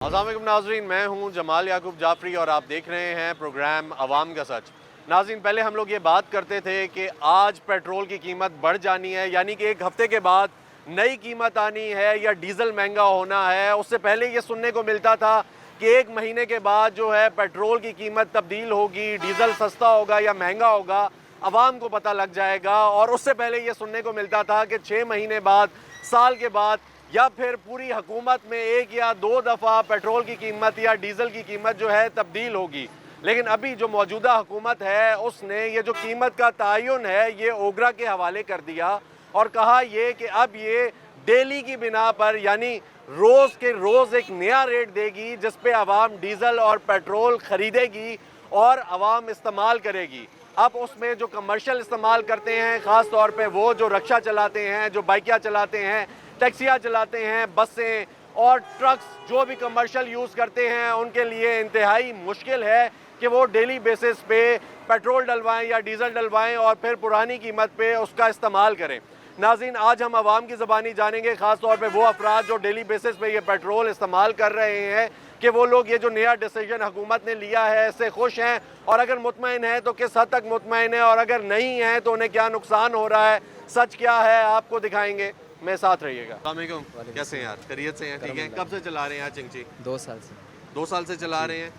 अस्सलाम वालेकुम नाज़रीन, मैं हूं जमाल याकूब जाफरी और आप देख रहे हैं प्रोग्राम अवाम का सच। नाज़रीन, पहले हम लोग ये बात करते थे कि आज पेट्रोल की कीमत बढ़ जानी है, यानी कि एक हफ़्ते के बाद नई कीमत आनी है या डीज़ल महंगा होना है। उससे पहले ये सुनने को मिलता था कि एक महीने के बाद जो है पेट्रोल की कीमत तब्दील होगी, डीज़ल सस्ता होगा या महंगा होगा, आवाम को पता लग जाएगा। और उससे पहले ये सुनने को मिलता था कि 6 महीने बाद, साल के बाद या फिर पूरी हुकूमत में एक या दो दफ़ा पेट्रोल की कीमत या डीज़ल की कीमत जो है तब्दील होगी। लेकिन अभी जो मौजूदा हुकूमत है उसने ये जो कीमत का तयन है ये ओगरा के हवाले कर दिया और कहा ये कि अब ये डेली की बिना पर यानी रोज़ के रोज़ एक नया रेट देगी जिस पे आवाम डीज़ल और पेट्रोल ख़रीदेगी और आवाम इस्तेमाल करेगी। अब उसमें जो कमर्शियल इस्तेमाल करते हैं, ख़ास तौर पे वो जो रक्षा चलाते हैं, जो बाइकियाँ चलाते हैं, टैक्सियाँ चलाते हैं, बसें और ट्रक्स जो भी कमर्शियल यूज़ करते हैं, उनके लिए इंतहाई मुश्किल है कि वो डेली बेसिस पे पेट्रोल डलवाएं या डीज़ल डलवाएं और फिर पुरानी कीमत पे उसका इस्तेमाल करें। नाज़रीन, आज हम आवाम की ज़बानी जानेंगे, ख़ास तौर पे वो अफराद जो डेली बेसिस पे ये पेट्रोल इस्तेमाल कर रहे हैं कि वो लोग ये जो नया डिसीजन हुकूमत ने लिया है इससे खुश हैं, और अगर मुतमईन हैं तो किस हद तक मुतमईन है, और अगर नहीं हैं तो उन्हें क्या नुकसान हो रहा है, सच क्या है, आपको दिखाएंगे। मैं साथ रहिएगा। अस्सलाम वालेकुम, कैसे हैं यार? खैरियत से हैं? ठीक है। कब से चला रहे हैं यार चिंगची? 2 साल से। 2 साल से चला रहे हैं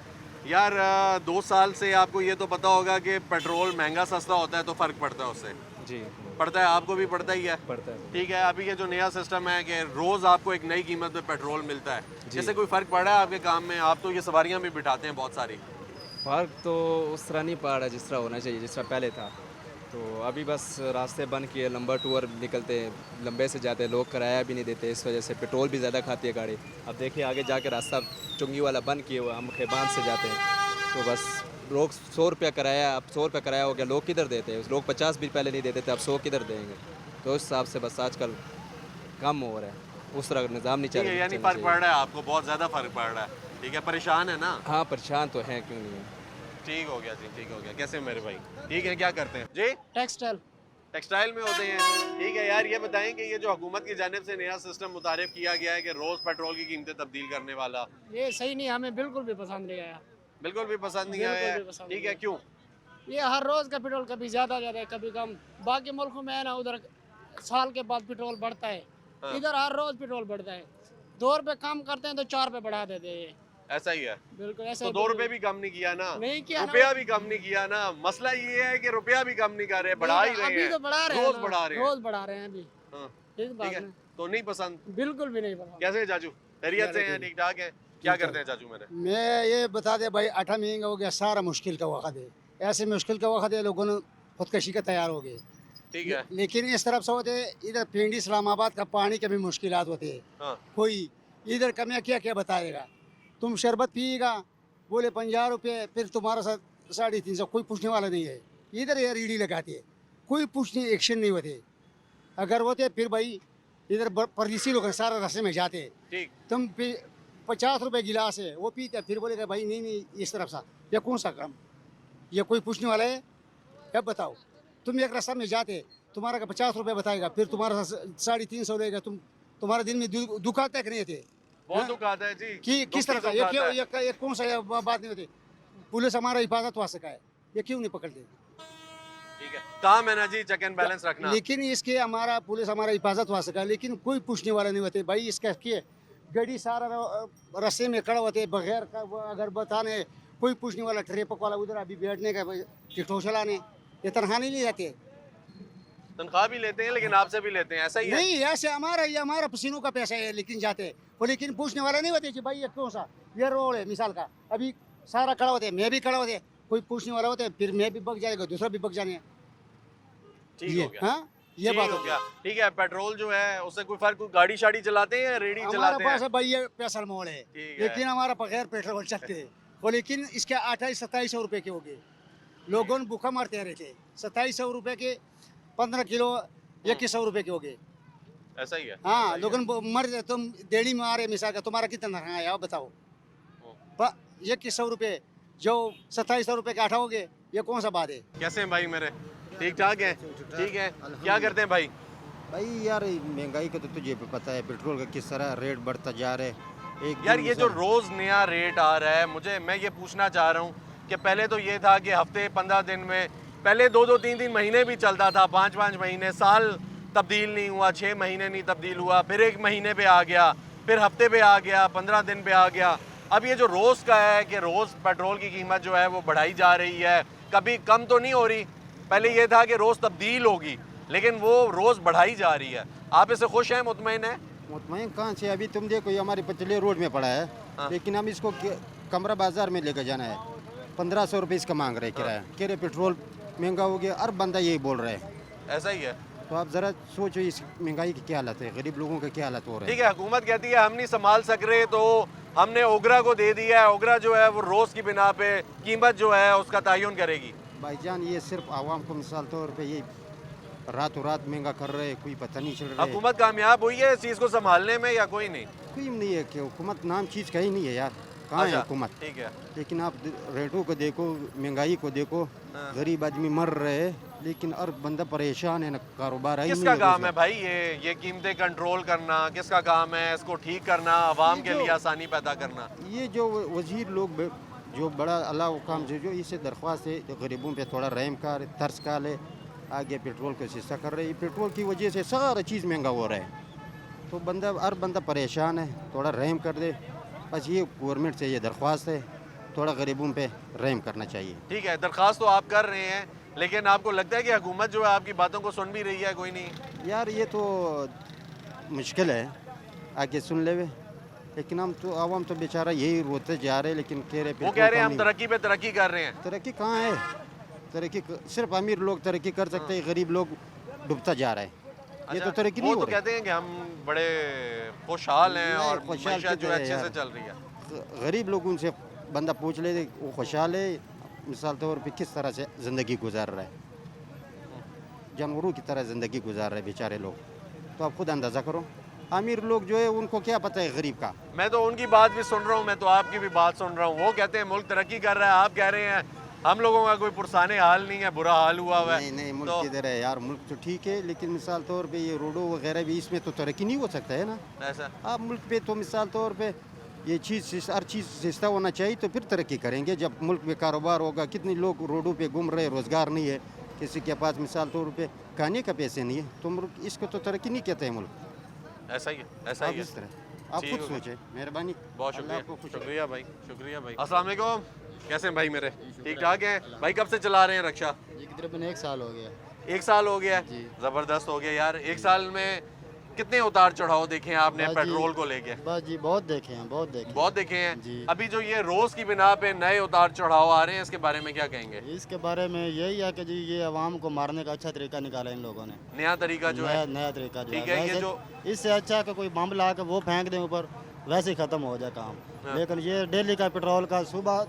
यार। 2 साल से आपको ये तो पता होगा कि पेट्रोल महंगा सस्ता होता है तो फ़र्क पड़ता है उससे। जी, पड़ता है, आपको भी पड़ता ही है। पड़ता है। ठीक है। अभी ये जो नया सिस्टम है कि रोज़ आपको एक नई कीमत पे पेट्रोल मिलता है, इससे कोई फ़र्क पड़ा है आपके काम में? आप तो ये सवारियाँ भी बिठाते हैं बहुत सारी। फ़र्क तो उस तरह नहीं पड़ रहा जिस तरह होना चाहिए, जिस तरह पहले था। तो अभी बस रास्ते बंद किए, लंबा टूर निकलते हैं, लंबे से जाते हैं, लोग किराया भी नहीं देते, इस वजह से पेट्रोल भी ज़्यादा खाती है गाड़ी। अब देखिए आगे जाके रास्ता चुंगी वाला बंद किए हुआ, हम खेबान से जाते हैं तो बस लोग 100 रुपया किराया, अब 100 रुपया किराया हो गया, लोग किधर देते हैं? लोग 50 भी पहले नहीं देते थे, अब 100 किधर देंगे? तो उस हिसाब से बस आजकल कम हो रहा है, उस तरह का निज़ाम नहीं चल रहा। यानी फ़र्क पड़ रहा है आपको, बहुत ज़्यादा फ़र्क पड़ रहा है। ठीक है। परेशान है ना? हाँ, परेशान तो हैं, क्यों नहीं है। ठीक हो गया जी, ठीक हो गया। कैसे हैं मेरे भाई? ठीक है। क्या करते हैं जी? टेक्सटाइल। टेक्सटाइल में होते हैं। ठीक है यार, ये बताएं कि ये जो हुकूमत की जानिब से नया सिस्टम मुतारिफ किया गया है कि रोज़ पेट्रोल की कीमतें तब्दील करने वाला, ये सही नहीं, हमें बिल्कुल भी पसंद नहीं आया। बिल्कुल भी पसंद नहीं बिल्कुल आया भी है। पसंद ठीक नहीं है। क्यों? ये हर रोज़ का पेट्रोल कभी ज़्यादा ज़्यादा है, कभी कम। बाकी मुल्कों में है ना, उधर साल के बाद पेट्रोल बढ़ता है, हाँ। इधर हर रोज़ पेट्रोल बढ़ता है। 2 रुपये कम करते हैं तो 4 रुपये बढ़ा देते हैं ये। ऐसा ही है। बिल्कुल ऐसा तो ही 2 रुपए भी कम नहीं किया ना? नहीं किया ना। रुपया भी कम नहीं किया ना? मसला ये है कि रुपया भी कम नहीं कर रहे, बढ़ा ही रहे अभी हैं। तो बढ़ा रहे हैं रोज ना, बढ़ा रहे हैं। रोज़ बढ़ा रहे हैं अभी। हाँ। इस ठीक बात है। में तो नहीं पसंद? बिल्कुल भी नहीं पसंद। कैसे हैं चाचू? खैरियत से हैं? ठीक ठाक हैं? क्या करते हैं चाचू मेरे? मैं ये बता दे भाई, 8 महीने हो गया, सारा मुश्किल का वक़्त है। ऐसे मुश्किल का वक़्त है, लोगों ने खुदकशी का तैयार हो गए। ठीक है। लेकिन इस तरफ से होते इधर पिंडी इस्लामाबाद का पानी के भी मुश्किलात होते हैं। हाँ। कोई इधर का मैं क्या क्या बताएगा? तुम शरबत पिएगा, बोले 50 रुपये, फिर तुम्हारा साथ 350, कोई पूछने वाला नहीं है। इधर ये रीढ़ी लगाते है, कोई पूछने एक्शन नहीं होते। अगर होते फिर भाई इधर परदेसी लोग सारा रास्ते में जाते। ठीक। तुम 50 रुपये गिलास है वो पीते, फिर बोलेगा भाई नहीं नहीं इस तरफ सा, ये कौन सा काम? ये कोई पूछने वाला है? अब बताओ, तुम एक रास्ता में जाते, तुम्हारा का 50 रुपये बताएगा, फिर तुम्हारा 350 लेगा, तुम्हारा दिन में दुख आता है कि नहीं थे? बहुत दुख आता है जी। कि किस तरह का? दुख आता है। ये कौन सा बात नहीं होती? पुलिस हमारा हिफाजत हो सका है, ये क्यों नहीं पकड़ते? ठीक है। काम है ना जी, चेक एंड बैलेंस रखना। लेकिन इसके हमारा पुलिस हमारा हिफाजत हो सका, लेकिन कोई पूछने वाला नहीं होते। भाई इसका के गाड़ी सारा रास्ते में खड़ा होते बगैर का, अगर बताने कोई पूछने वाला, ट्रेपक वाला उधर अभी बैठने का, टिकटों चलाने, ये तनख्वाह नहीं ले जाते। तनख्वाह भी लेते हैं लेकिन आपसे भी लेते हैं, ऐसा ही है? नहीं, ऐसे हमारा ये हमारा पसीनों का पैसा है, लेकिन जाते वो, लेकिन पूछने वाला नहीं होते कि भाई ये कौन सा, ये रोड है मिसाल का, अभी सारा खड़ा होते, मैं भी खड़ा होते, कोई पूछने वाला होता है, फिर मैं भी बग जाएगा, दूसरा भी बग जाने। ठीक ये हो गया। हाँ, ये ठीक बात हो हो गया। ठीक है। पेट्रोल जो है उससे कोई फर्क, गाड़ी शाड़ी चलाते हैं या रेडी हमारे चलाते पास हैं? है भाई ये पैसा मोड़ है, ठीक है। लेकिन हमारा बगैर पेट्रोल चलते हैं वो, लेकिन इसके 2800-2700 रुपये के हो गए। लोगों ने भूखा मारते रहते, 2700 रुपये के 15 किलो 2100 रुपये के हो गए। ऐसा ही है। हाँ, लोगों मर जाए, तुम देड़ी में आ रहे मिसाल का, तुम्हारा कितना है आप बताओ? 2100 रुपये जो 2700 रुपये का आठा हो गए, ये कौन सा बात है? कैसे हैं भाई मेरे? ठीक ठाक है? ठीक है। क्या करते हैं भाई? भाई यार महंगाई का तो तुझे भी पता है, पेट्रोल का किस तरह रेट बढ़ता जा रहा है। एक यार दिन ये जो मिसाल- रोज़ नया रेट आ रहा है, मैं ये पूछना चाह रहा हूँ कि पहले तो ये था कि हफ्ते 15 दिन में, पहले 2-2 3-3 महीने भी चलता था, 5-5 महीने, साल तब्दील नहीं हुआ, 6 महीने नहीं तब्दील हुआ, फिर 1 महीने पे आ गया, फिर हफ्ते पे आ गया, 15 दिन पे आ गया। अब ये जो रोज़ का है कि रोज़ पेट्रोल की कीमत जो है वो बढ़ाई जा रही है, कभी कम तो नहीं हो रही। पहले ये था कि रोज़ तब्दील होगी, लेकिन वो रोज़ बढ़ाई जा रही है। आप इससे खुश हैं, मुतमईन हैं? मुतमईन कहाँ से, अभी तुम देखो ये हमारे पतले रोड में पड़ा है, हाँ। लेकिन हम इसको कमरा बाजार में लेकर जाना है, 1500 रुपये इसका मांग रहे किराया। कह रहे पेट्रोल महंगा हो गया, हर बंदा यही बोल रहा है। ऐसा ही है। तो आप ज़रा सोचो इस महंगाई की क्या हालत है, गरीब लोगों का क्या हालत हो रहा है। ठीक है, हुकूमत कहती है हम नहीं संभाल सक रहे, तो हमने ओगरा को दे दिया है। ओगरा जो है वो रोज़ की बिना पे कीमत जो है उसका तयन करेगी। भाईजान ये सिर्फ आवाम को मिसाल तौर पे ये रातों रात महंगा कर रहे, कोई पता नहीं चल रहा है। हुकूमत कामयाब हुई है इस चीज़ को संभालने में या कोई नहीं? कोई नहीं है कि हुकूमत नाम चीज़ का ही नहीं है यार, कहाँ है अच्छा, हुकूमत। ठीक है। लेकिन आप रेटों को देखो, महंगाई को देखो, हाँ। गरीब आदमी मर रहे हैं, लेकिन हर बंदा परेशान है ना, कारोबार है ही किसका नहीं काम है रोजगार। भाई ये कीमतें कंट्रोल करना? किसका काम है इसको ठीक करना, आवाम ये के जो- लिए आसानी पैदा करना? ये जो वजीर लोग जो बड़ा अल्लाह काम जो इससे दरख्वास्त है, तो गरीबों पे थोड़ा रहम कर, तरस का ले, आगे पेट्रोल को सस्ता कर रहे हैं। पेट्रोल की वजह से सारा चीज़ महंगा हो रहा है, तो हर बंदा परेशान है, थोड़ा रहम कर दे। बस ये गवर्नमेंट से ये दरख्वास्त है, थोड़ा गरीबों पे रहम करना चाहिए। ठीक है, दरख्वास्त तो आप कर रहे हैं, लेकिन आपको लगता है कि हुकूमत जो है आपकी बातों को सुन भी रही है? कोई नहीं। यार ये तो मुश्किल है, आगे सुन ले, लेकिन हम तो आवाम तो बेचारा यही रोते जा रहे हैं, लेकिन कह रहे वो कह रहे हैं हम तरक्की पे तरक्की कर रहे हैं। तरक्की कहाँ है, तरक्की सिर्फ अमीर लोग तरक्की कर सकते हैं, गरीब लोग डूबता जा रहा है। ये अच्छा, तो तरक्की वो नहीं तो हो रही। कहते हैं कि हम बड़े खुशहाल हैं नहीं, और खुशहाल मईशत की जो है तरह अच्छे यार। से चल रही है। गरीब लोगों से बंदा पूछ ले, वो खुशहाल है, मिसाल तौर पे किस तरह से ज़िंदगी गुजार रहा है, जानवरों की तरह ज़िंदगी गुजार रहे बेचारे लोग। तो आप खुद अंदाज़ा करो, अमीर लोग जो है उनको क्या पता है गरीब का। मैं तो उनकी बात भी सुन रहा हूँ, मैं तो आपकी भी बात सुन रहा हूँ। वो कहते हैं मुल्क तरक्की कर रहा है, आप कह रहे हैं हम लोगों का कोई पुरसाने हाल नहीं है, बुरा हाल हुआ हुआ है। नहीं नहीं, मुल्क तो किधर है यार, मुल्क तो ठीक है, लेकिन मिसाल तौर पे ये रोडों वगैरह भी, इसमें तो तरक्की नहीं हो सकता है ना। ऐसा आप मुल्क पे तो मिसाल तौर पे ये चीज़ हर चीज़ सस्ता होना चाहिए, तो फिर तरक्की करेंगे। जब मुल्क में कारोबार होगा, कितने लोग रोडों पे घूम रहे, रोज़गार नहीं है, किसी के पास मिसाल तौर पे खाने का पैसे नहीं है, तो मुल्क इसको तो तरक्की नहीं कहते हैं मुल्क। ऐसा ही है, ऐसा आप ही है। इस तरह आप ठीक खुद हो गया। सोचें, मेहरबानी। बहुत अल्लाह शुक्रिया, आपको खुश शुक्रिया भाई, शुक्रिया भाई। अस्सलाम वालेकुम, कैसे हैं भाई मेरे? ठीक ठाक हैं भाई? कब से चला रहे हैं रक्षा? ये तकरीबन 1 साल हो गया। 1 साल हो गया है? जी। ज़बरदस्त हो गया यार। 1 साल में कितने उतार चढ़ाव देखे हैं आपने बस जी, पेट्रोल को लेके? बस जी बहुत देखे हैं, बहुत देखे बहुत देखे हैं। जी। अभी जो ये रोज़ की बिना पे नए उतार चढ़ाव आ रहे हैं, इसके बारे में क्या कहेंगे? हैं। इसके बारे में यही है कि जी ये अवाम को मारने का अच्छा तरीका निकाला इन लोगों ने। नया तरीका जो है, नया तरीका जो ठीक है, ये वैसे जो इससे अच्छा कि कोई बम ला के वो फेंक दें ऊपर, वैसे ही ख़त्म हो जाए काम। हाँ। लेकिन ये डेली का पेट्रोल का सुबह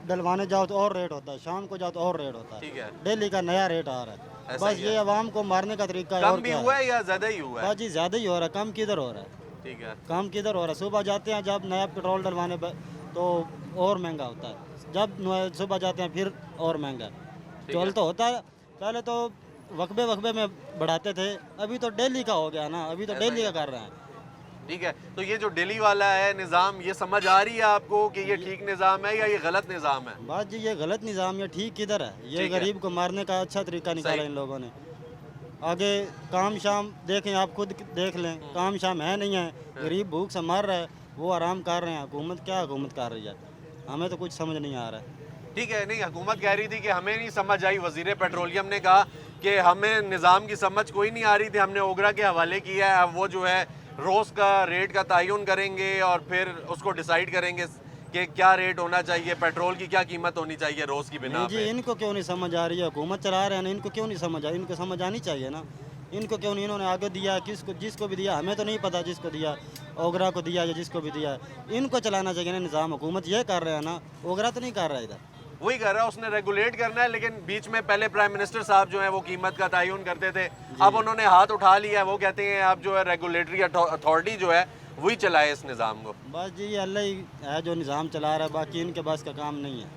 डलवाने जाओ तो और रेट होता है, शाम को जाओ तो और रेट होता है। ठीक है, डेली का नया रेट आ रहा है। ऐसा बस ही ये है। अवाम को मारने का तरीका है, कम और भी क्या हुआ है। है या ज़्यादा ही हुआ है? बस जी ज़्यादा ही हो रहा है, कम किधर हो रहा है। ठीक है, काम किधर हो रहा है? सुबह जाते हैं जब नया पेट्रोल डलवाने तो और महंगा होता है, जब सुबह जाते हैं फिर और महंगा। टोल तो होता है, पहले तो वक्बे वक्बे में बढ़ाते थे, अभी तो डेली का हो गया ना, अभी तो ऐसा डेली ही का कर रहे हैं। ठीक है। तो ये जो दिल्ली वाला है निज़ाम, ये समझ आ रही है आपको कि ये ठीक निज़ाम है या ये गलत निज़ाम है? बात जी ये गलत निज़ाम, ये ठीक किधर है? ये ठीक है। गरीब को मारने का अच्छा तरीका निकाला सही। इन लोगों ने। आगे काम शाम देखें, आप खुद देख लें, काम शाम है नहीं है, गरीब भूख से मर रहा है, वो आराम कर रहे हैं। हुकूमत क्या हुकूमत कर रही है, हमें तो कुछ समझ नहीं आ रहा है। ठीक है, नहीं हुकूमत कह रही थी कि हमें नहीं समझ आई। वज़ीर पेट्रोलियम ने कहा कि हमें निज़ाम की समझ कोई नहीं आ रही थी, हमने ओगरा के हवाले किया है। अब वो जो है रोज़ का रेट का तयन करेंगे और फिर उसको डिसाइड करेंगे कि क्या रेट होना चाहिए, पेट्रोल की क्या कीमत होनी चाहिए रोज़ की बिना नहीं जी, पे। इनको क्यों नहीं समझ आ रही है? हुकूमत चला रहे हैं ना, इनको क्यों नहीं समझ आ रही? इनको समझ आनी चाहिए ना, इनको क्यों नहीं? इन्होंने आगे दिया किसको, जिसको भी दिया हमें तो नहीं पता, जिसको दिया ओगरा को दिया या जिसको भी दिया, इनको चलाना चाहिए ना निज़ाम। हुकूमत ये कर रहे हैं ना, ओगरा तो नहीं कर रहा है इधर। वही कर रहा है, उसने रेगुलेट करना है। लेकिन बीच में पहले प्राइम मिनिस्टर साहब जो है वो कीमत का तयन करते थे, अब उन्होंने हाथ उठा लिया है। वो कहते हैं अब जो है रेगुलेटरी अथॉरिटी जो है वही चलाए इस निज़ाम को। बस जी ये अल्लाह ही है जो निज़ाम चला रहा है, बाकी इनके बस का काम नहीं है।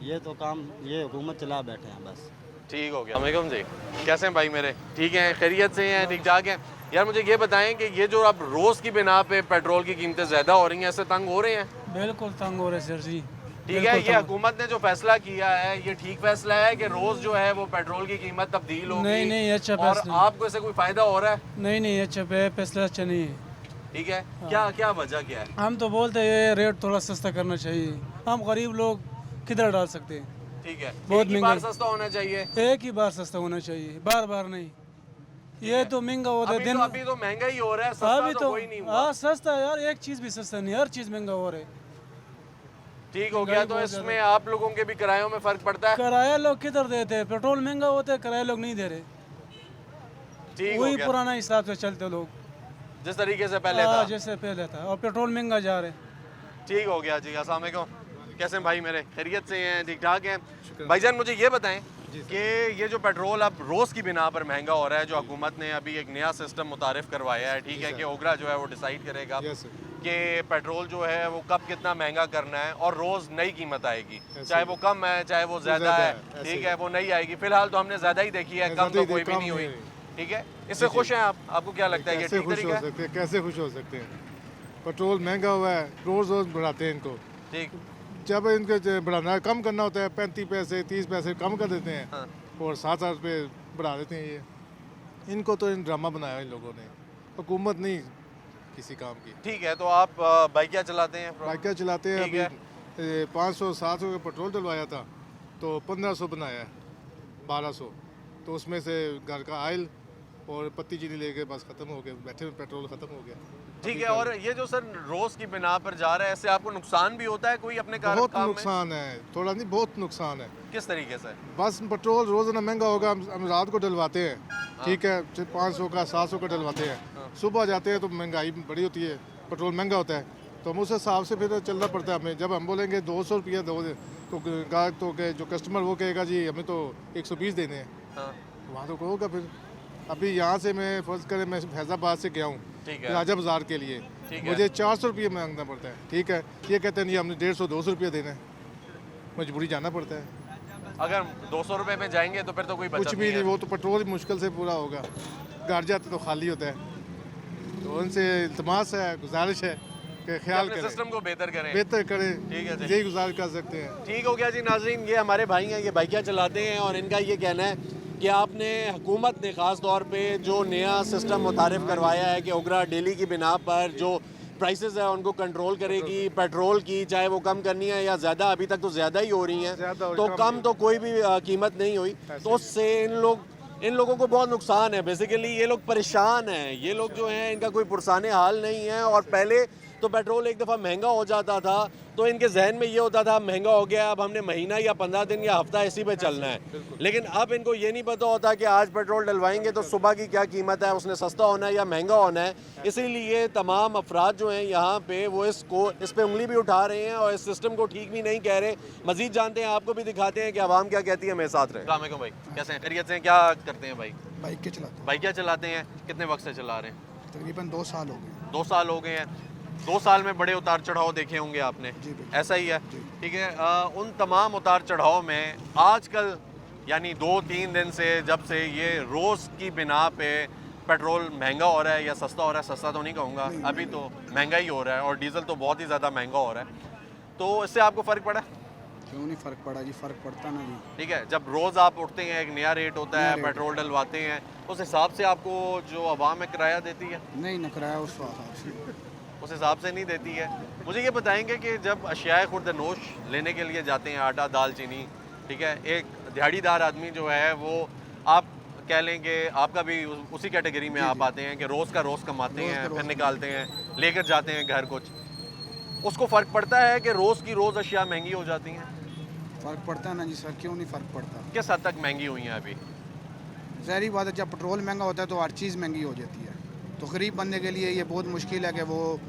ये तो काम ये हुकूमत चला बैठे हैं बस। ठीक हो गया। वालेकुम जी, कैसे हैं भाई मेरे? ठीक हैं, खैरियत से हैं, ठीक ठाक हैं। यार मुझे ये बताएं कि ये जो अब रोज़ की बिना पे पेट्रोल की कीमतें ज़्यादा हो रही हैं, इससे तंग हो रहे हैं? बिल्कुल तंग हो रहे सर जी। ठीक है, ये हुकूमत ने जो फैसला किया है ये ठीक फैसला है कि रोज़ जो है वो पेट्रोल की कीमत तब्दील होगी? नहीं नहीं अच्छा और फैसला आपको इससे कोई फ़ायदा हो रहा है? नहीं नहीं अच्छा फैसला अच्छा नहीं है। ठीक है, क्या क्या वजह क्या है? हम तो बोलते हैं ये रेट थोड़ा सस्ता करना चाहिए, हम गरीब लोग किधर डाल सकते हैं। ठीक है, बहुत एक ही बार महंगा। सस्ता होना चाहिए। एक ही बार सस्ता होना चाहिए, बार बार नहीं। ये तो महंगा होता है दिन। अभी तो महंगा ही हो रहा है, सस्ता अभी तो तो कोई नहीं हुआ। हाँ सस्ता यार, एक चीज़ भी सस्ता नहीं, हर चीज़ महंगा हो रहा है। ठीक हो गया, तो इसमें आप लोगों के भी किरायों में फर्क पड़ता है? किराया लोग किधर देते हैं, पेट्रोल महंगा होता है, किराया लोग नहीं दे रहे। ठीक हो वही गया, पुराना हिसाब से चलते लोग, जिस तरीके से पहले हाँ था। जैसे पहले था, और पेट्रोल महंगा जा रहे। ठीक हो गया जी। अस्सलाम वालेकुम, कैसे हैं भाई मेरे? खैरियत से हैं? ठीक ठाक हैं भाईजान? मुझे ये बताएं कि ये जो पेट्रोल अब रोज़ की बिना पर महंगा हो रहा है, जो हुकूमत ने अभी एक नया सिस्टम मुतारिफ करवाया है, ठीक है, कि ओगरा जो है वो डिसाइड करेगा कि पेट्रोल जो है वो कब कितना महंगा करना है और रोज़ नई कीमत आएगी, चाहे वो कम है चाहे वो ज़्यादा है, ठीक है, वो नई आएगी। फिलहाल तो हमने ज़्यादा ही देखी है, कम तो कोई भी नहीं हुई। ठीक है, इससे खुश हैं आप? आपको क्या लगता है ये ठीक तरीका है? कैसे खुश हो सकते हैं? पेट्रोल महंगा हुआ है, रोज़ रोज़ बढ़ाते हैं इनको। ठीक, जब इनको बढ़ाना कम करना होता है 35 पैसे 30 पैसे कम कर देते हैं, हाँ। और 7-8 रुपये बढ़ा देते हैं। ये इनको तो इन ड्रामा बनाया इन लोगों ने, हुकूमत नहीं किसी काम की। ठीक है, तो आप बाइक क्या चलाते हैं? बाइकें चलाते हैं। ठीक है। अभी 500-700 का पेट्रोल डलवाया था तो 1500 बनाया है, 1200। तो उसमें से घर का आयल और पत्ती चीनी लेके बस ख़त्म हो गया, बैठे में पेट्रोल ख़त्म हो गया। ठीक है, और ये जो सर रोज़ की बिना पर जा रहा है, इससे आपको नुकसान भी होता है कोई अपने बहुत काम में? नुकसान है, थोड़ा नहीं बहुत नुकसान है। किस तरीके से? बस पेट्रोल रोज़ाना महंगा होगा, हम रात को डलवाते हैं, ठीक है, 500 का 700 का डलवाते हैं। सुबह जाते हैं तो महंगाई बड़ी होती है, पेट्रोल महंगा होता है, तो हम उस हिसाब से फिर चलना पड़ता है हमें। जब हम बोलेंगे 200 रुपया दो तो ग्राहक तो जो कस्टमर वो कहेगा जी हमें तो 120 देने हैं, हाँ, तो वहाँ तो कहोगा फिर। अभी यहाँ से मैं फ़र्ज़ करें मैं फैज़ाबाद से गया हूँ ठीक है, राजा बाज़ार के लिए, ठीक है। मुझे 400 रुपये मांगना पड़ता है, ठीक है। ये कहते हैं नहीं हमने 150-200 रुपये देना है, मजबूरी जाना पड़ता है। अगर 200 रुपए में जाएंगे तो फिर तो कोई बचत कुछ भी नहीं, है। वो तो पेट्रोल ही मुश्किल से पूरा होगा, घर जाते तो खाली होता है। तो उनसे इल्तमास है, गुजारिश है कि ख्याल अपने करें, सिस्टम को बेहतर करें। बेहतर करें, ठीक है जी। यही गुजारिश कर सकते हैं। ठीक हो गया जी। नाज़रीन, ये हमारे भाई हैं, ये बाइकियाँ चलाते हैं और इनका ये कहना है कि आपने हुकूमत ने ख़ास तौर पे जो नया सिस्टम मुतारिफ करवाया है कि ओगरा डेली की बिना पर जो प्राइसेस है उनको कंट्रोल करेगी पेट्रोल की, चाहे वो कम करनी है या ज़्यादा, अभी तक तो ज़्यादा ही हो रही हैं, ज़्यादा हो रही, तो कम कम तो कोई भी कीमत नहीं हुई, तो उससे इन लोगों को बहुत नुकसान है। बेसिकली ये लोग परेशान हैं, ये लोग जो हैं इनका कोई पुरसाने हाल नहीं है। और पहले तो पेट्रोल एक दफ़ा महंगा हो जाता था तो इनके जहन में ये होता था महंगा हो गया, अब हमने महीना या 15 दिन या हफ्ता इसी पे चलना है। लेकिन अब इनको ये नहीं पता होता कि आज पेट्रोल डलवाएंगे तो सुबह की क्या कीमत है, उसने सस्ता होना है या महंगा होना है। इसीलिए तमाम अफराद जो हैं यहाँ पे वो इस पर उंगली भी उठा रहे हैं और इस सिस्टम को ठीक भी नहीं कह रहे। मजीद जानते हैं, आपको भी दिखाते हैं कि आवाम क्या कहती है। मेरे साथ रहे। अस्सलाम वालेकुम भाई, कैसे हैं? खैरियत से हैं? क्या करते हैं भाई? बाइक के चलाते बाइक क्या चलाते हैं? कितने वक्त से चला रहे हैं? हैं, तकरीबन 2 साल हो गए। 2 साल हो गए हैं। 2 साल में बड़े उतार चढ़ाव देखे होंगे आपने, जी बिल्कुल। ऐसा ही है? जी। ठीक है, उन तमाम उतार चढ़ाव में आजकल यानी 2-3 दिन से जब से ये रोज़ की बिना पे पेट्रोल महंगा हो रहा है या सस्ता हो रहा है, सस्ता तो नहीं कहूँगा, अभी तो महंगा ही हो रहा है और डीजल तो बहुत ही ज़्यादा महंगा हो रहा है, तो इससे आपको फ़र्क पड़ा? क्यों नहीं फ़र्क पड़ा जी, फ़र्क पड़ता ना जी। ठीक है, जब रोज़ आप उठते हैं एक नया रेट होता है, पेट्रोल डलवाते हैं, उस हिसाब से आपको जो आवाम है किराया देती है? नहीं न कराया उस हिसाब से, उस हिसाब से नहीं देती है। मुझे ये बताएंगे कि जब अशियाए खुर्द-ए-नोश लेने के लिए जाते हैं, आटा दाल चीनी, ठीक है, एक दिहाड़ीदार आदमी जो है वो आप कह लें कि आपका भी उसी कैटेगरी में आप आते हैं कि रोज़ का रोज़ कमाते हैं, फिर निकालते हैं, लेकर जाते हैं घर कुछ, उसको फ़र्क पड़ता है कि रोज़ की रोज़ अशिया महंगी हो जाती हैं? फ़र्क पड़ता है ना जी सर, क्यों नहीं फ़र्क पड़ता। किस हद तक महंगी हुई हैं अभी? ज़ाहिर बात है, जब पेट्रोल महंगा होता है तो हर चीज़ महंगी हो जाती है। तो गरीब बंदे के लिए ये बहुत मुश्किल है कि वो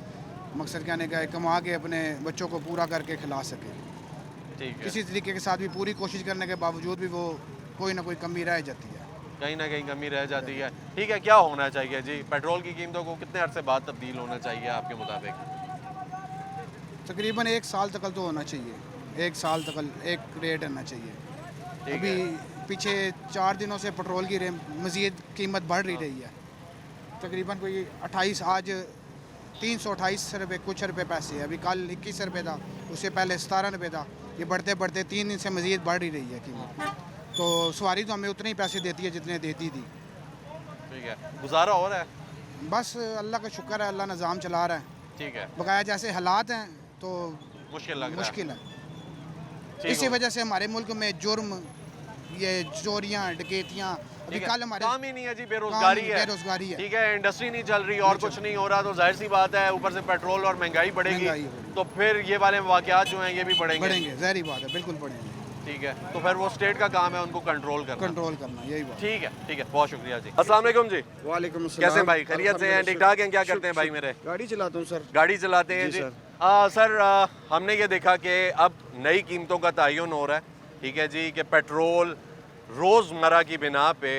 मकसद कहने का है कमा के अपने बच्चों को पूरा करके खिला सके। ठीक है, किसी तरीके के साथ भी पूरी कोशिश करने के बावजूद भी वो कोई ना कोई कमी रह जाती है। कहीं ना कहीं कमी रह जाती है। ठीक है, क्या होना चाहिए जी? पेट्रोल की कीमतों को कितने अरसे बाद तब्दील होना चाहिए आपके मुताबिक? तकरीबन 1 साल तक तो होना चाहिए, 1 साल तक एक रेट रहना चाहिए। ठीक अभी है। पीछे 4 दिनों से पेट्रोल की मज़ीद कीमत बढ़ रही है। तकरीबन कोई 28 आज 328 रुपये कुछ रुपये पैसे है। अभी कल 21 रुपये था, उससे पहले 17 रुपये था। ये बढ़ते बढ़ते 3 दिन से मज़ीद बढ़ ही रही है कीमत। तो सवारी तो हमें उतने ही पैसे देती है जितने देती थी। ठीक है, गुजारा हो रहा है? बस अल्लाह का शुक्र है, अल्लाह निज़ाम चला रहा है। ठीक है, बकाया जैसे हालात हैं तो मुश्किल लग रहा है। मुश्किल है। ठीक इसी हो। वजह से हमारे मुल्क में जुर्म, ये चोरियाँ, डकैतियाँ, अभी ठीक है, कल हमारे काम ही नहीं है जी, बेरोजगारी है। बेरोजगारी है। ठीक है, इंडस्ट्री नहीं चल रही और कुछ नहीं हो रहा, तो जाहिर सी बात है ऊपर से पेट्रोल और महंगाई बढ़ेगी, महंगाई तो फिर ये वाले वाकयात जो हैं ये भी बढ़ेंगे। बढ़ेंगे, ज़ाहिर बात है, बिल्कुल बढ़ेंगे। ठीक है, तो फिर वो स्टेट का काम है उनको कंट्रोल करना। कंट्रोल करना, यही बात। ठीक है, बहुत शुक्रिया जी। अस्सलाम वालेकुम जी। वालेकुम अस्सलाम। कैसे हैं भाई, खैरियत से हैं, ठीक ठाक हैं? क्या करते हैं भाई मेरे? गाड़ी चलाता हूँ सर। गाड़ी चलाते हैं जी जी। सर। सर हमने ये देखा कि अब नई कीमतों का तयन हो रहा है, ठीक है जी, कि पेट्रोल रोज़मर्रा की बिना पे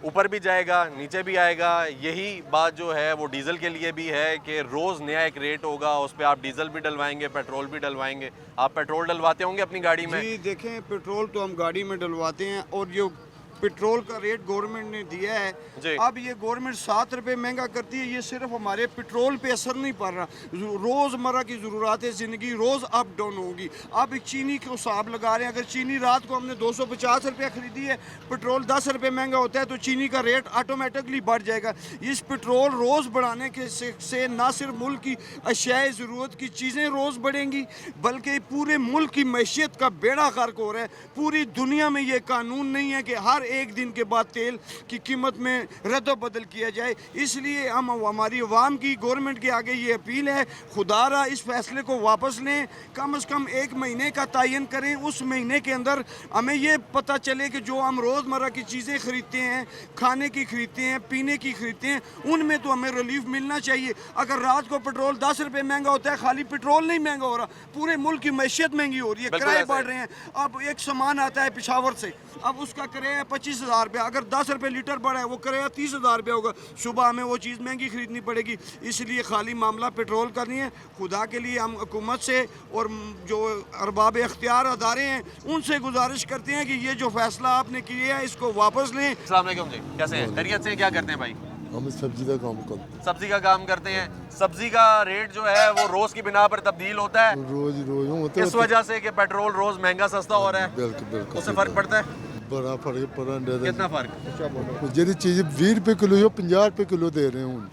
ऊपर भी जाएगा नीचे भी आएगा। यही बात जो है वो डीज़ल के लिए भी है कि रोज़ नया एक रेट होगा, उस पर आप डीज़ल भी डलवाएंगे, पेट्रोल भी डलवाएंगे। आप पेट्रोल डलवाते होंगे अपनी गाड़ी में? जी देखें, पेट्रोल तो हम गाड़ी में डलवाते हैं और जो पेट्रोल का रेट गवर्नमेंट ने दिया है, जी। अब ये गवर्नमेंट 7 रुपये महंगा करती है। ये सिर्फ हमारे पेट्रोल पे असर नहीं पड़ रहा, रोज़मर्रा की ज़रूरत ज़िंदगी रोज़ अप डाउन होगी। अब एक चीनी को हिसाब लगा रहे हैं, अगर चीनी रात को हमने 250 रुपये ख़रीदी है, पेट्रोल 10 रुपये महंगा होता है, तो चीनी का रेट ऑटोमेटिकली बढ़ जाएगा। इस पेट्रोल रोज़ बढ़ाने के से ना सिर्फ मुल्क की अशियाए ज़रूरत की चीज़ें रोज़ बढ़ेंगी, बल्कि पूरे मुल्क की मैशियत का बेड़ा गर्क हो रहा है। पूरी दुनिया में ये कानून नहीं है कि हर एक दिन के बाद तेल की कीमत में रद्द-बदल किया जाए। इसलिए हम हमारी आवाम की गवर्नमेंट के आगे ये अपील है, खुदारा इस फैसले को वापस लें, कम से कम 1 महीने का तयन करें। उस महीने के अंदर हमें ये पता चले कि जो हम रोज़मर्रा की चीज़ें ख़रीदते हैं, खाने की ख़रीदते हैं, पीने की ख़रीदते हैं, उनमें तो हमें रिलीफ मिलना चाहिए। अगर रात को पेट्रोल 10 रुपये महंगा होता है, खाली पेट्रोल नहीं महंगा हो रहा, पूरे मुल्क की मैशियत महंगी हो रही है, किराए बढ़ रहे हैं। अब एक सामान आता है पेशावर से, अब उसका किराया 25,000 रुपये, अगर 10 रुपये लीटर बढ़ा है वो किराया 30,000 रुपये होगा। सुबह हमें वो चीज़ महंगी ख़रीदनी पड़ेगी। इसलिए खाली मामला पेट्रोल का नहीं है। खुदा के लिए हम हुकूमत से और जो अरबाब इख्तियार अदारे हैं उनसे गुजारिश करते हैं कि ये जो फैसला आपने किया है इसको वापस लें। अस्सलाम वालेकुम जी, कैसे हैं, खैरियत से? क्या करते हैं भाई? हम सब्जी का काम करते हैं। सब्जी का काम करते हैं। सब्जी का रेट जो है वो रोज़ की बिना पर तब्दील होता है, रोज होता इस वजह से कि पेट्रोल रोज़ महंगा सस्ता हो रहा है, बिल्कुल उससे फ़र्क पड़ता है। बड़ा फर्क पड़ा। कितना फ़र्क? जी चीज़ 20 रुपये किलो या 50 रुपये किलो दे रहे हैं।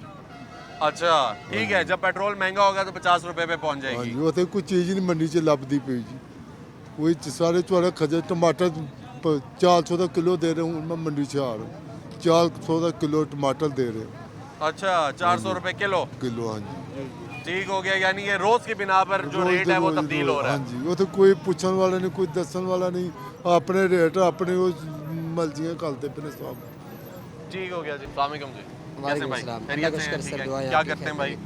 अच्छा ठीक है, जब पेट्रोल महंगा होगा तो 50 रुपये पे पहुंच हाँ जाएगी। जी, वो तो कोई चीज़ नहीं मंडी से लभदी पई जी। कोई सारे चौरे खजे टमाटर 400 का किलो दे रहे हूँ मैं मंडी से आ रहा हूँ, 400 का किलो टमाटर दे रहे हैं। अच्छा 400 रुपये किलो? हाँ जी, ठीक हो गया, यानी ये रोज़ की बिना पर जो रेट है वो तब्दील हो रहा है। हाँ जी, वो तो कोई पूछने वाला नहीं, कोई दसन वाला नहीं, अपने रेट अपने वो मर्जियाँ करते पे साहब। ठीक हो गया जी। अस्सलाम वालेकुम जी। कैसे भाई? वालेकुम खैरियत से हैं? ठीक है। क्या करते हैं भाई?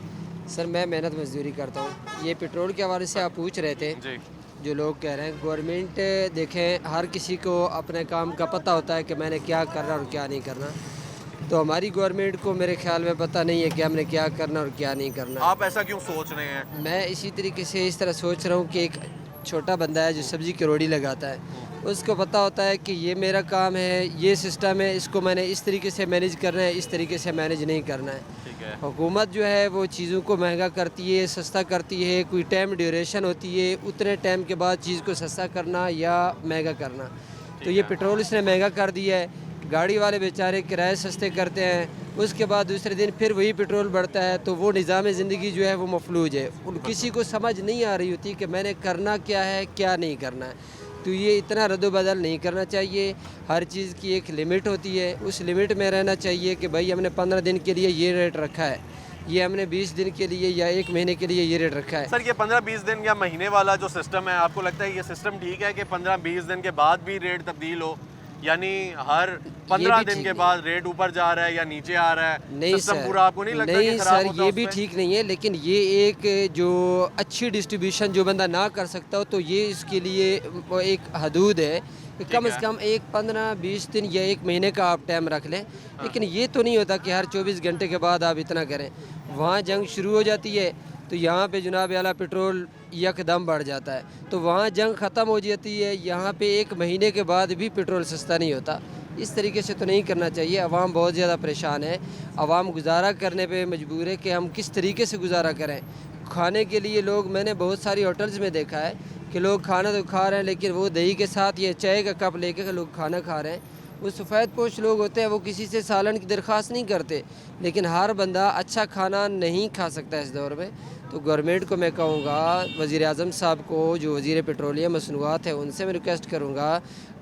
सर मैं मेहनत मजदूरी करता हूँ। ये पेट्रोल के हवाले से आप पूछ रहे थे जी। जो लोग कह रहे हैं गवर्नमेंट, देखें हर किसी को अपने काम का पता होता है कि मैंने क्या करना और क्या नहीं करना। तो हमारी गवर्नमेंट को मेरे ख्याल में पता नहीं है कि हमने क्या करना और क्या नहीं करना। आप ऐसा क्यों सोच रहे हैं? मैं इसी तरीके से इस तरह सोच रहा हूँ कि एक छोटा बंदा है जो सब्ज़ी की रोड़ी लगाता है, उसको पता होता है कि ये मेरा काम है, ये सिस्टम है, इसको मैंने इस तरीके से मैनेज करना है, इस तरीके से मैनेज नहीं करना है। ठीक है। हुकूमत जो है वो चीज़ों को महंगा करती है, सस्ता करती है, कोई टाइम ड्यूरेशन होती है, उतने टाइम के बाद चीज़ को सस्ता करना या महंगा करना। तो ये पेट्रोल इसने महंगा कर दिया है, गाड़ी वाले बेचारे किराए सस्ते करते हैं, उसके बाद दूसरे दिन फिर वही पेट्रोल बढ़ता है, तो वो निज़ाम ज़िंदगी जो है वो मफलूज है। किसी को समझ नहीं आ रही होती कि मैंने करना क्या है क्या नहीं करना है। तो ये इतना रद्द-बदल नहीं करना चाहिए। हर चीज़ की एक लिमिट होती है, उस लिमिट में रहना चाहिए कि भाई हमने 15 दिन के लिए ये रेट रखा है, ये हमने 20 दिन के लिए या 1 महीने के लिए ये रेट रखा है। सर ये 15-20 दिन या महीने वाला जो सिस्टम है, आपको लगता है ये सिस्टम ठीक है कि 15-20 दिन के बाद भी रेट तब्दील हो, यानी हर 15 दिन के बाद रेट ऊपर जा रहा है या नीचे आ रहा है? नहीं सिस्टम सर, पूरा आपको नहीं लगता नहीं कि खराब सर, होता ये है भी उसमें? ठीक नहीं है, लेकिन ये एक जो अच्छी डिस्ट्रीब्यूशन जो बंदा ना कर सकता हो तो ये इसके लिए वो एक हदूद है कि कम से कम एक 15-20 दिन या 1 महीने का आप टाइम रख लें। लेकिन ये तो नहीं होता कि हर 24 घंटे के बाद आप इतना करें। वहाँ जंग शुरू हो जाती है तो यहाँ पे जनाब आला पेट्रोल यकदम बढ़ जाता है, तो वहाँ जंग ख़त्म हो जाती है, यहाँ पे 1 महीने के बाद भी पेट्रोल सस्ता नहीं होता। इस तरीके से तो नहीं करना चाहिए। आवाम बहुत ज़्यादा परेशान है, आवाम गुजारा करने पे मजबूर है कि हम किस तरीके से गुजारा करें। खाने के लिए लोग, मैंने बहुत सारी होटल्स में देखा है कि लोग खाना तो खा रहे हैं लेकिन वो दही के साथ ये चाय का कप लेके लोग खाना खा रहे हैं। वो सफ़ेद पोश लोग होते हैं, वो किसी से सालन की दरख्वास्त नहीं करते, लेकिन हर बंदा अच्छा खाना नहीं खा सकता इस दौर में। तो गवर्नमेंट को मैं कहूँगा, वज़ीर आज़म साहब को, जो वज़ीर पेट्रोलियम मसनूआत है, उनसे मैं रिक्वेस्ट करूँगा,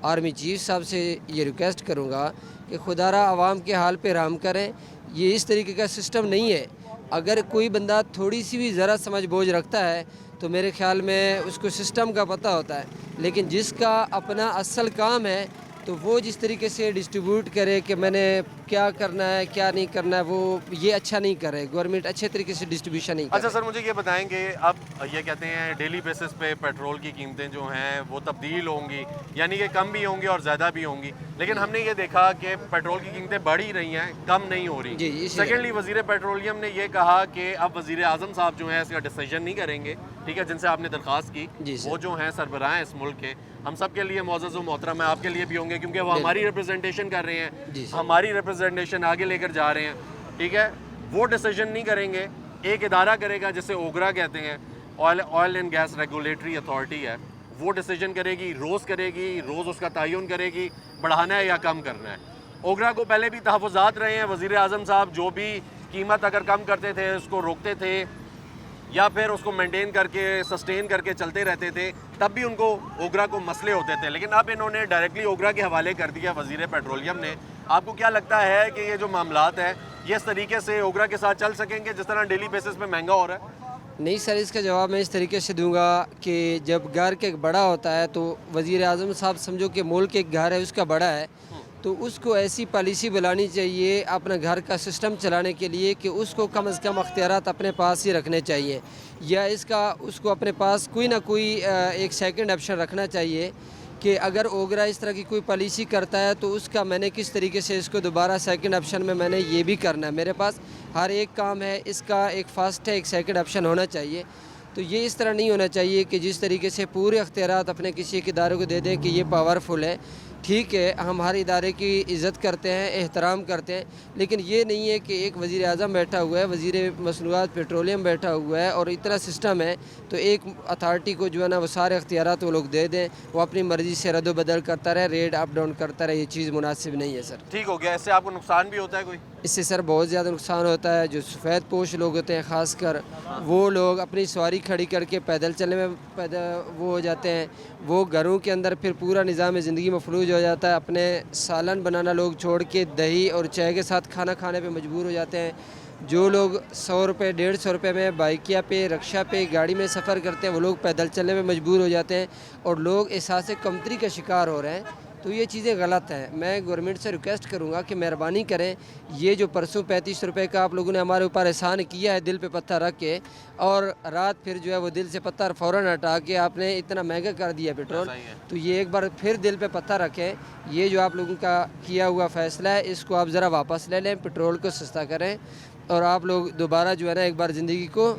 आर्मी चीफ साहब से ये रिक्वेस्ट करूँगा कि खुदारा आवाम के हाल पे रहम करें। ये इस तरीके का सिस्टम नहीं है। अगर कोई बंदा थोड़ी सी भी ज़रा समझ बोझ रखता है तो मेरे ख़्याल में उसको सिस्टम का पता होता है, लेकिन जिसका अपना असल काम है तो वो जिस तरीके से डिस्ट्रीब्यूट करे कि मैंने क्या करना है क्या नहीं करना है, वो ये अच्छा नहीं कर रहे। गवर्नमेंट अच्छे तरीके से डिस्ट्रीब्यूशन नहीं कर अच्छा सर, मुझे ये बताएंगे, अब ये कहते हैं डेली बेसिस पे पेट्रोल की कीमतें जो हैं वो तब्दील होंगी, यानी कि कम भी होंगी और ज़्यादा भी होंगी, लेकिन हमने ये देखा कि पेट्रोल की कीमतें बढ़ ही रही हैं, कम नहीं हो रही। सेकेंडली वज़ीर पेट्रोलियम ने ये कहा कि अब वज़ीर आज़म साहब जो है इसका डिसीजन नहीं करेंगे, ठीक है, जिनसे आपने दरख्वास्त की, वो जो हैं सरबराह हैं इस मुल्क के, हम सब के लिए मोअज़्ज़ज़ व मोहतरम है, आपके लिए भी होंगे क्योंकि वो हमारी रिप्रेजेंटेशन कर रहे हैं, हमारी रिप्रेजेंटेशन आगे लेकर जा रहे हैं, ठीक है। वो डिसीजन नहीं करेंगे, एक इदारा करेगा जिसे ओगरा कहते हैं, oil and gas regulatory authority है, वो डिसीजन करेगी, रोज़ उसका तयन करेगी बढ़ाना है या कम करना है। ओगरा को पहले भी तहफ़्फ़ुज़ात रहे हैं, वज़ीर आज़म साहब जो भी कीमत अगर कम करते थे उसको रोकते थे या फिर उसको मेंटेन करके सस्टेन करके चलते रहते थे, तब भी उनको ओगरा को मसले होते थे, लेकिन अब इन्होंने डायरेक्टली ओगरा के हवाले कर दिया वज़ीर पेट्रोलियम ने। आपको क्या लगता है कि ये जो मामलात हैं ये इस तरीके से ओगरा के साथ चल सकेंगे जिस तरह डेली बेसिस पे महंगा हो रहा है? नहीं सर, इसका जवाब मैं इस तरीके से दूंगा कि जब घर के बड़ा होता है तो वज़ीर आज़म साहब समझो कि मुल्क एक घर है उसका बड़ा है, तो उसको ऐसी पॉलिसी बनानी चाहिए अपना घर का सिस्टम चलाने के लिए कि उसको कम से कम अख्तियारात अपने पास ही रखने चाहिए, या उसको अपने पास कोई ना कोई एक सेकंड ऑप्शन रखना चाहिए कि अगर ओगरा इस तरह की कोई पॉलिसी करता है तो उसका मैंने किस तरीके से इसको दोबारा सेकंड ऑप्शन में मैंने ये भी करना है। मेरे पास हर एक काम है, इसका एक फ़र्स्ट है, एक सेकंड ऑप्शन होना चाहिए। तो ये इस तरह नहीं होना चाहिए कि जिस तरीके से पूरे अख्तियारात अपने किसी एक इदारे को दे दें कि ये पावरफुल है। ठीक है, हम हर इदारे की इज़्ज़त करते हैं, एहतराम करते हैं, लेकिन ये नहीं है कि एक वज़ीर आज़म बैठा हुआ है, वज़ीर मसनूआत पेट्रोलियम बैठा हुआ है और इतना सिस्टम है तो एक अथॉरिटी को जो है ना वो सारे अख्तियारात वो लोग दे दें, वो अपनी मर्ज़ी से रद्द बदल करता रहे, रेट अप डाउन करता रहे। ये चीज़ मुनासिब नहीं है सर। ठीक हो गया, इससे आपको नुकसान भी होता है कोई? इससे सर बहुत ज़्यादा नुकसान होता है। जो सफ़ेद पोश लोग होते हैं ख़ासकर, वो लोग अपनी सवारी खड़ी करके पैदल चलने में वो हो जाते हैं, वो घरों के अंदर फिर पूरा निज़ाम ज़िंदगी मफलूज हो जाता है। अपने सालन बनाना लोग छोड़ के दही और चाय के साथ खाना खाने पे मजबूर हो जाते हैं। जो लोग 100 रुपये 150 रुपये में बाइकिया पे, रक्षा पे, गाड़ी में सफ़र करते हैं, वो लोग पैदल चलने में मजबूर हो जाते हैं और लोग एहसास कमतरी का शिकार हो रहे हैं। तो ये चीज़ें गलत हैं। मैं गवर्नमेंट से रिक्वेस्ट करूँगा कि मेहरबानी करें, ये जो परसों 35 रुपये का आप लोगों ने हमारे ऊपर एहसान किया है दिल पे पत्थर रख के, और रात फिर जो है वो दिल से पत्थर फ़ौरन हटा के आपने इतना महंगा कर दिया पेट्रोल, तो ये एक बार फिर दिल पे पत्थर रखें। ये जो आप लोगों का किया हुआ फ़ैसला है इसको आप ज़रा वापस ले लें, पेट्रोल को सस्ता करें और आप लोग दोबारा जो है ना एक बार ज़िंदगी को,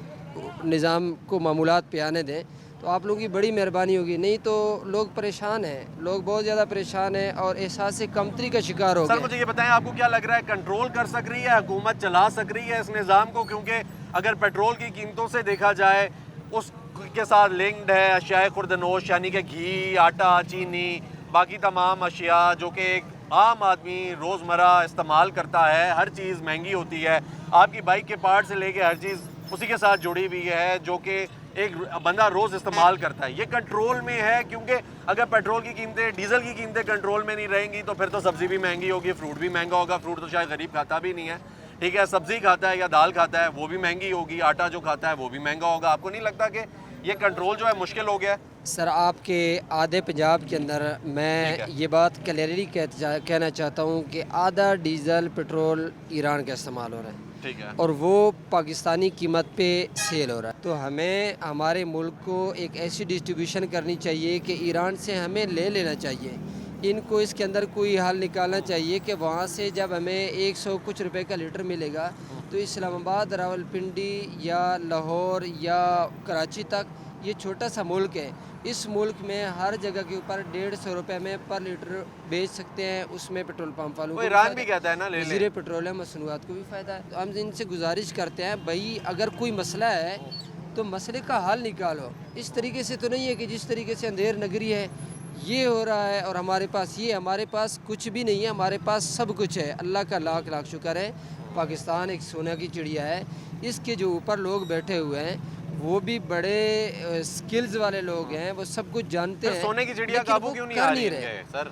निज़ाम को मामूलात पे आने दें, तो आप लोगों की बड़ी मेहरबानी होगी। नहीं तो लोग परेशान हैं, लोग बहुत ज़्यादा परेशान हैं और एहसास से कमतरी का शिकार हो गए। सर मुझे ये बताएं, आपको क्या लग रहा है, कंट्रोल कर सक रही है हुकूमत, चला सक रही है इस निज़ाम को? क्योंकि अगर पेट्रोल की कीमतों से देखा जाए उसके साथ लिंक्ड है अशियाए खुर्दनोश, यानी कि घी, आटा, चीनी, बाकी तमाम अशिया जो कि एक आम आदमी रोज़मर्रा इस्तेमाल करता है। हर चीज़ महंगी होती है, आपकी बाइक के पार्ट से लेके हर चीज़ उसी के साथ जुड़ी हुई है जो कि एक बंदा रोज़ इस्तेमाल करता है। ये कंट्रोल में है, क्योंकि अगर पेट्रोल की कीमतें, डीजल की कीमतें कंट्रोल में नहीं रहेंगी तो फिर तो सब्ज़ी भी महंगी होगी, फ्रूट भी महंगा होगा। फ्रूट तो शायद गरीब खाता भी नहीं है, ठीक है, सब्ज़ी खाता है या दाल खाता है वो भी महंगी होगी, आटा जो खाता है वो भी महंगा होगा। आपको नहीं लगता कि ये कंट्रोल जो है मुश्किल हो गया है? सर आपके आधे पंजाब के अंदर मैं ये बात क्लियरली कहना चाहता हूँ कि आधा डीज़ल पेट्रोल ईरान का इस्तेमाल हो रहा है, ठीक है, और वो पाकिस्तानी कीमत पे सेल हो रहा है। तो हमें हमारे मुल्क को एक ऐसी डिस्ट्रीब्यूशन करनी चाहिए कि ईरान से हमें ले लेना चाहिए, इनको इसके अंदर कोई हल निकालना चाहिए कि वहाँ से जब हमें 100 कुछ रुपए का लीटर मिलेगा तो इस्लामाबाद, रावलपिंडी या लाहौर या कराची तक ये छोटा सा मुल्क है, इस मुल्क में हर जगह के ऊपर 150 रुपये में पर लीटर बेच सकते हैं, उसमें पेट्रोल पंप वालों को ईरान भी कहता है ना, ले ले। वज़ीर पेट्रोलियम मसनूआत को भी फ़ायदा है। तो हम इनसे गुजारिश करते हैं भाई अगर कोई मसला है तो मसले का हल निकालो। इस तरीके से तो नहीं है कि जिस तरीके से अंधेर नगरी है ये हो रहा है और हमारे पास कुछ भी नहीं है, हमारे पास सब कुछ है। अल्लाह का लाख लाख शुक्र है। पाकिस्तान एक सोने की चिड़िया है, इसके जो ऊपर लोग बैठे हुए हैं वो भी बड़े स्किल्स वाले लोग हैं, वो सब कुछ जानते हैं। सोने की चिड़िया लेकिन काबू वो क्यों नहीं कर आ रही रहे है सर?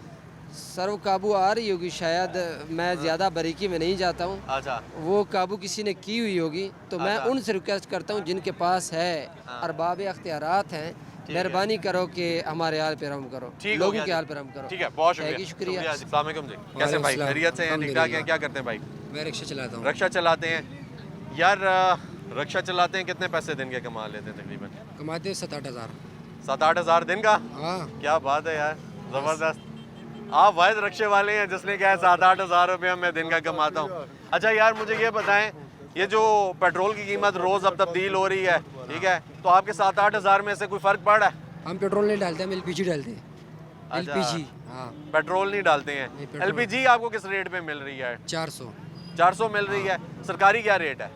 सर वो काबू आ रही होगी शायद, मैं ज़्यादा बारीकी में नहीं जाता हूँ। अच्छा, वो काबू किसी ने की हुई होगी, तो मैं अच्छा। उनसे रिक्वेस्ट करता हूँ जिनके पास है अरबाब अख्तियारात हैं, मेहरबानी करो कि हमारे हाल पे रहम करो, ठीक हो लोगों गया के जी। हाल पे रहम करो। ठीक है, बहुत थैंक यू, शुक्रिया। शुक्रिया। अस्सलाम वालेकुम जी, कैसे भाई? अस्सलाम। खैरियत से हैं? ठीक ठाक हैं? क्या करते हैं भाई? मैं रिक्शा चलाता हूँ। रक्षा चलाते हैं यार। रक्षा चलाते हैं, कितने पैसे दिन के कमा लेते हैं तकरीबन? कमाते 7-8 हज़ार। 7-8 हज़ार दिन का? हाँ। क्या बात है यार, ज़बरदस्त। आप वाहिद रक्षे वाले हैं जिसने कहा 7-8 हज़ार रुपया मैं दिन का कमाता हूँ। अच्छा यार मुझे ये बताएं, ये जो पेट्रोल की कीमत रोज़ अब तब्दील हो रही है, ठीक है, तो आपके 7-8 हज़ार में से कोई फ़र्क पड़ रहा है? हम पेट्रोल नहीं डालते, हम LPG डालते हैं। अच्छा। LPG, हाँ। पेट्रोल नहीं डालते हैं। नहीं, पेट्रोल। LPG आपको किस रेट पे मिल रही है? 400। 400 मिल रही है। सरकारी क्या रेट है?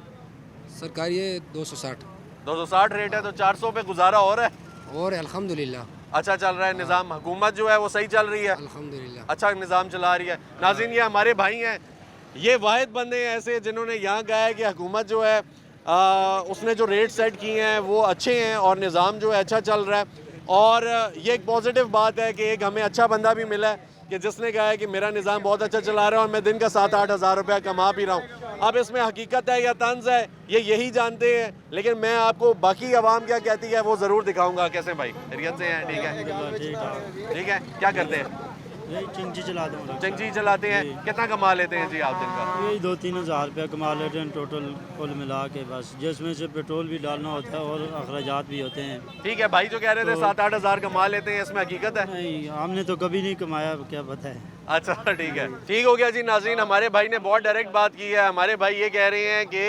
सरकारी है 260। 260 रेट है, तो 400 पे गुजारा हो रहा है? और अल्हम्दुलिल्लाह अच्छा चल रहा है निज़ाम, हुकूमत जो है वो सही चल रही है, अल्हम्दुलिल्लाह। अच्छा निज़ाम चला रही है। नाज़रीन ये हमारे भाई हैं, ये वाहिद बंदे हैं ऐसे जिन्होंने यहाँ कहा है कि हुकूमत जो है उसने जो रेट सेट किए हैं वो अच्छे हैं और निज़ाम जो है अच्छा चल रहा है। और ये एक पॉजिटिव बात है कि एक हमें अच्छा बंदा भी मिला है कि जिसने कहा है कि मेरा निज़ाम बहुत अच्छा चला रहा है और मैं दिन का 7-8 हज़ार रुपया कमा भी रहा हूँ। अब इसमें हकीकत है या तंज है ये यही जानते हैं, लेकिन मैं आपको बाकी आवाम क्या कहती है वो ज़रूर दिखाऊंगा। कैसे भाई? खैरियत से हैं? ठीक है, ठीक है। क्या करते हैं? चिंची चलाता हूँ। चंगी चलाते हैं। कितना कमा लेते हैं जी आप दिन का? यही 2-3 हज़ार रुपया कमा लेते हैं टोटल कुल मिला के, बस जिसमें से पेट्रोल भी डालना होता है और अखराजात भी होते हैं। ठीक है, भाई जो कह रहे थे 7-8 हज़ार कमा लेते हैं, इसमें हकीकत है? नहीं, हमने तो कभी नहीं कमाया, क्या पता है। अच्छा ठीक है, ठीक हो गया जी। नाज़रीन हमारे भाई ने बहुत डायरेक्ट बात की है। हमारे भाई ये कह रहे हैं कि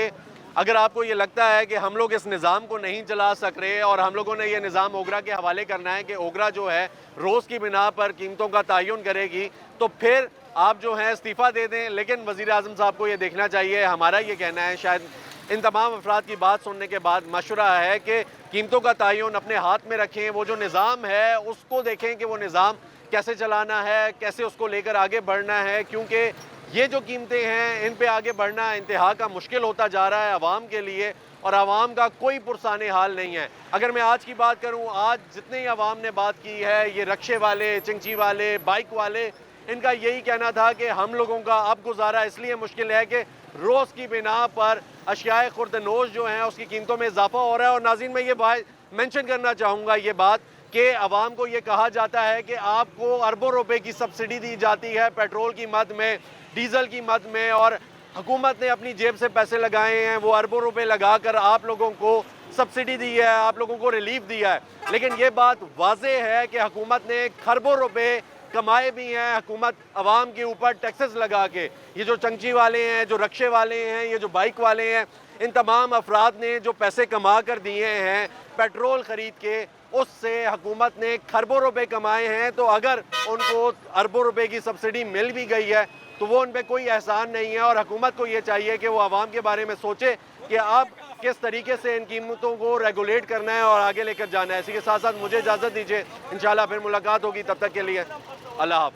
अगर आपको ये लगता है कि हम लोग इस निज़ाम को नहीं चला सक रहे और हम लोगों ने ये निज़ाम ओगरा के हवाले करना है कि ओगरा जो है रोज़ की बिना पर कीमतों का तयन करेगी, तो फिर आप जो है इस्तीफ़ा दे दें। लेकिन वज़ीर आज़म साहब को ये देखना चाहिए, हमारा ये कहना है, शायद इन तमाम अफराद की बात सुनने के बाद मशवरा है कि कीमतों का तयन अपने हाथ में रखें, वो जो निज़ाम है उसको देखें कि वो निज़ाम कैसे चलाना है, कैसे उसको लेकर आगे बढ़ना है, क्योंकि ये जो कीमतें हैं इन पे आगे बढ़ना इंतहा का मुश्किल होता जा रहा है आवाम के लिए, और आवाम का कोई पुरसाने हाल नहीं है। अगर मैं आज की बात करूं, आज जितने ही आवाम ने बात की है, ये रक्शे वाले, चिंची वाले, बाइक वाले, इनका यही कहना था कि हम लोगों का अब गुजारा इसलिए मुश्किल है कि रोज़ की बिना पर अशियाए खुर्दनोश जो हैं उसकी कीमतों में इजाफा हो रहा है। और नाज़रीन मैं ये बात मेंशन करना चाहूँगा, ये बात कि आवाम को ये कहा जाता है कि आपको अरबों रुपए की सब्सिडी दी जाती है पेट्रोल की मद में, डीज़ल की मद में, और हुकूमत ने अपनी जेब से पैसे लगाए हैं, वो अरबों रुपए लगाकर आप लोगों को सब्सिडी दी है, आप लोगों को रिलीफ दिया है। लेकिन ये बात वाज़े है कि हुकूमत ने खरबों रुपए कमाए भी हैं, हुकूमत आवाम के ऊपर टैक्सेस लगा के। ये जो चंची वाले हैं, जो रक्शे वाले हैं, ये जो बाइक वाले हैं, इन तमाम अफराद ने जो पैसे कमा कर दिए हैं पेट्रोल ख़रीद के, उससे हुकूमत ने खरबों रुपए कमाए हैं। तो अगर उनको अरबों रुपए की सब्सिडी मिल भी गई है तो वो उन पर कोई एहसान नहीं है, और हुकूमत को ये चाहिए कि वो आवाम के बारे में सोचे कि अब किस तरीके से इन कीमतों को रेगुलेट करना है और आगे लेकर जाना है। इसी के साथ साथ मुझे इजाज़त दीजिए, इंशाल्लाह फिर मुलाकात होगी, तब तक के लिए अल्लाह हाफ़िज़।